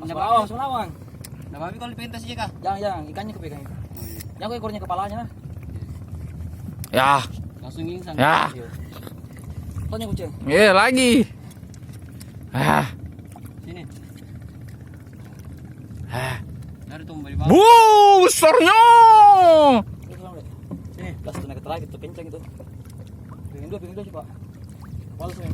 Semlawang, semlawang. Nah, tapi kalau pintas aja kah? Jangan, ikannya kepegang itu. Jangan ekornya kepalanya nah. Ya. Langsung gingsang. Ya. Tanya kucing. Lagi. Sini. Dari tumbal di bawah. Besarnya. Sini, gas tenaga terakhir itu kencang itu. Pengen dua coba. Walau saya.